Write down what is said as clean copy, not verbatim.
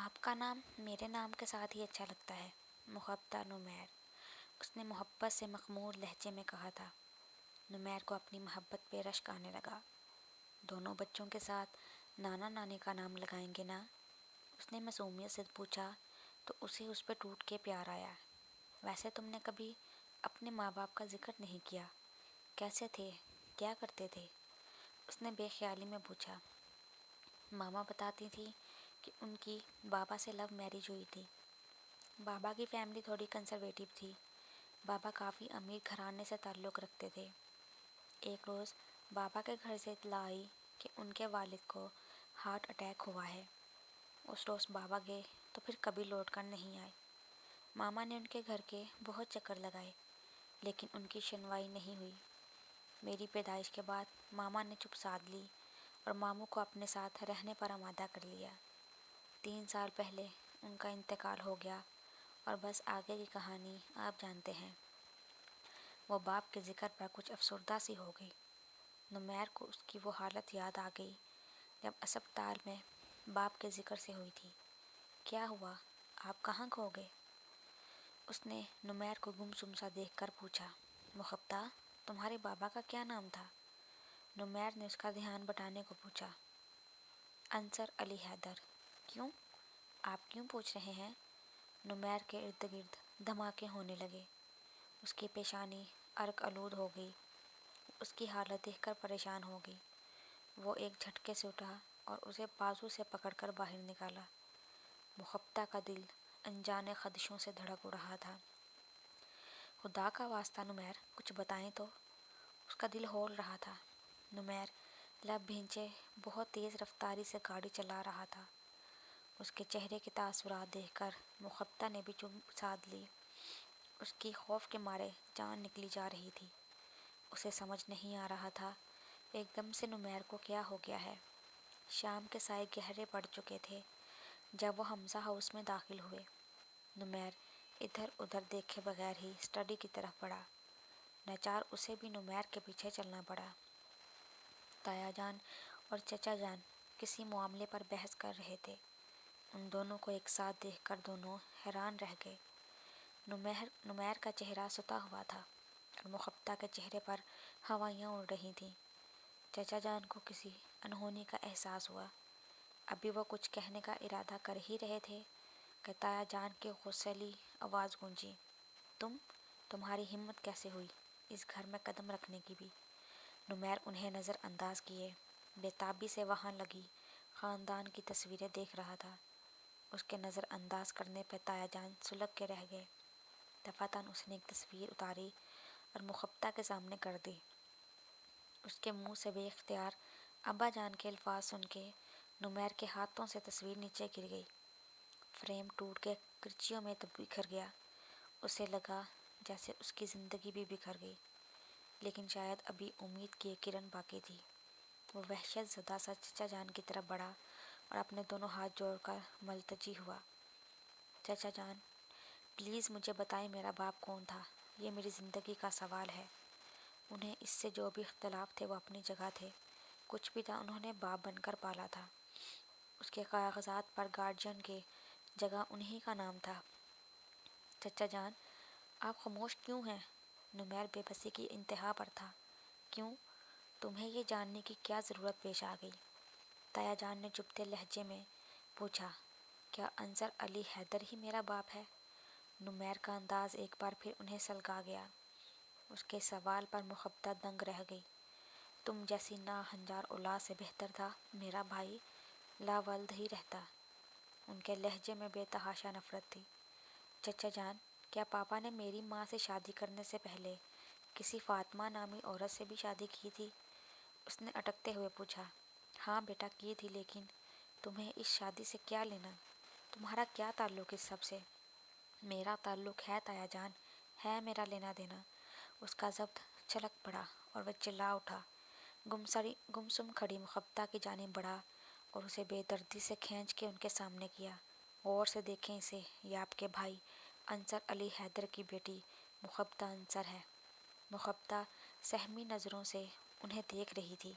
آپ کا نام میرے نام کے ساتھ ہی اچھا لگتا ہے، محبتہ نمیر، اس نے محبت سے مخمور لہجے میں کہا تھا۔ نمیر کو اپنی محبت پہ رشک آنے لگا۔ دونوں بچوں کے ساتھ نانا نانی کا نام لگائیں گے نا؟ اس نے معصومیت سے پوچھا تو اسے اس پہ ٹوٹ کے پیار آیا۔ ویسے تم نے کبھی اپنے ماں باپ کا ذکر نہیں کیا، کیسے تھے، کیا کرتے تھے؟ اس نے بے خیالی میں پوچھا۔ ماما بتاتی تھی کہ ان کی بابا سے لو میرج ہوئی تھی۔ بابا کی فیملی تھوڑی کنسرویٹو تھی۔ بابا کافی امیر گھرانے سے تعلق رکھتے تھے۔ ایک روز بابا کے گھر سے اطلاع آئی کہ ان کے والد کو ہارٹ اٹیک ہوا ہے۔ اس روز بابا گئے تو پھر کبھی لوٹ کر نہیں آئے۔ ماما نے ان کے گھر کے بہت چکر لگائے لیکن ان کی سنوائی نہیں ہوئی۔ میری پیدائش کے بعد ماما نے چپ سادھ لی اور ماموں کو اپنے ساتھ رہنے پر آمادہ کر لیا۔ 3 سال پہلے ان کا انتقال ہو گیا اور بس آگے کی کہانی آپ جانتے ہیں۔ وہ باپ کے ذکر پر کچھ افسردہ سی ہو گئی۔ نمیر کو اس کی وہ حالت یاد آ گئی جب اسپتال میں باپ کے ذکر سے ہوئی تھی۔ کیا ہوا؟ آپ کہاں کھو گئے؟ اس نے نمیر کو گمسم سا دیکھ کر پوچھا۔ محبتہ، تمہارے بابا کا کیا نام تھا؟ نمیر نے اس کا دھیان بٹانے کو پوچھا۔ انصر علی حیدر۔ کیوں؟ آپ کیوں پوچھ رہے ہیں؟ نمیر کے ارد گرد دھماکے ہونے لگے۔ اس کی پیشانی عرق آلود ہو گئی۔ اس کی حالت دیکھ کر پریشان ہو گئی۔ وہ ایک جھٹکے سے اٹھا اور اسے بازو سے پکڑ کر باہر نکالا۔ محبتہ کا دل انجانے خدشوں سے دھڑک رہا تھا۔ خدا کا واسطہ نمیر، کچھ بتائیں تو۔ اس کا دل ہول رہا تھا۔ نمیر لب بھینچے بہت تیز رفتاری سے گاڑی چلا رہا تھا۔ اس کے چہرے کے تاثرات دیکھ کر محبتہ نے بھی چپ سادھ لی۔ اس کی خوف کے مارے جان نکلی جا رہی تھی۔ اسے سمجھ نہیں آ رہا تھا ایک دم سے نمیر کو کیا ہو گیا ہے۔ شام کے سائے گہرے پڑ چکے تھے جب وہ حمزہ ہاؤس میں داخل ہوئے۔ نمیر ادھر ادھر دیکھے بغیر ہی اسٹڈی کی طرف بڑھا۔ ناچار اسے بھی نمیر کے پیچھے چلنا پڑا۔ تایا جان اور چچا جان کسی معاملے پر بحث کر رہے تھے۔ ان دونوں کو ایک ساتھ دیکھ کر دونوں حیران رہ گئے۔ نمیر کا چہرہ ستا ہوا تھا اور محبتہ کے چہرے پر ہوائیاں اڑ رہی تھیں۔ چچا جان کو کسی انہونی کا احساس ہوا۔ ابھی وہ کچھ کہنے کا ارادہ کر ہی رہے تھے کہ تایا جان کی غصیلی آواز گونجی۔ تمہاری ہمت کیسے ہوئی اس گھر میں قدم رکھنے کی بھی؟ نمیر انہیں نظر انداز کیے بے تابی سے وہاں لگی خاندان کی تصویریں دیکھ رہا تھا۔ اس کے نظر انداز کرنے پہ تایا جان سلگ کے رہ گئے۔ دفعتاً اس نے ایک تصویر اتاری اور محبتہ کے سامنے کر دی۔ اس کے منہ سے بے اختیار ابا جان کے الفاظ سن کے نمیر کے ہاتھوں سے تصویر نیچے گر گئی۔ فریم ٹوٹ کے کرچیوں میں بکھر گیا۔ اسے لگا جیسے اس کی زندگی بھی بکھر گئی، لیکن شاید ابھی امید کی ایک کرن باقی تھی۔ وہ وحشت زدہ سا چچا جان کی طرف بڑھا اور اپنے دونوں ہاتھ جوڑ کر ملتجی ہوا۔ چچا جان، پلیز مجھے بتائیں میرا باپ کون تھا، یہ میری زندگی کا سوال ہے۔ انہیں اس سے جو بھی اختلاف تھے وہ اپنی جگہ تھے، کچھ بھی تھا انہوں نے باپ بن کر پالا تھا۔ اس کے کاغذات پر گارجین کے جگہ انہی کا نام تھا۔ چچا جان، آپ خاموش کیوں ہیں؟ نمیر بے بسی کی انتہا پر تھا۔ کیوں؟ تمہیں یہ جاننے کی کیا ضرورت پیش آ گئی؟ تایا جان نے چبھتے لہجے میں پوچھا۔ کیا انصر علی حیدر ہی میرا باپ ہے؟ نمیر کا انداز ایک بار پھر انہیں سلگا گیا۔ اس کے سوال پر محبتہ دنگ رہ گئی۔ تم جیسی ناہنجار اولاد سے بہتر تھا میرا بھائی لاولد ہی رہتا۔ ان کے لہجے میں بے تحاشا نفرت تھی۔ چچا جان، کیا پاپا نے میری ماں سے شادی کرنے سے پہلے کسی فاطمہ نامی عورت سے بھی شادی کی تھی؟ اس نے اٹکتے ہوئے پوچھا۔ ہاں بیٹا کی تھی، لیکن تمہیں اس شادی سے کیا لینا؟ تمہارا کیا تعلق اس سب سے؟ میرا تعلق ہے تایا جان، ہے میرا لینا دینا۔ اس کا ضبط چھلک پڑا اور وہ چلا اٹھا۔ گمسم کھڑی محبتہ کی جانب بڑھا اور اسے بے دردی سے کھینچ کے ان کے سامنے کیا۔ غور سے دیکھیں اسے، یہ آپ کے بھائی انصر علی حیدر کی بیٹی محبتہ انصر ہے۔ محبتہ سہمی نظروں سے انہیں دیکھ رہی تھی۔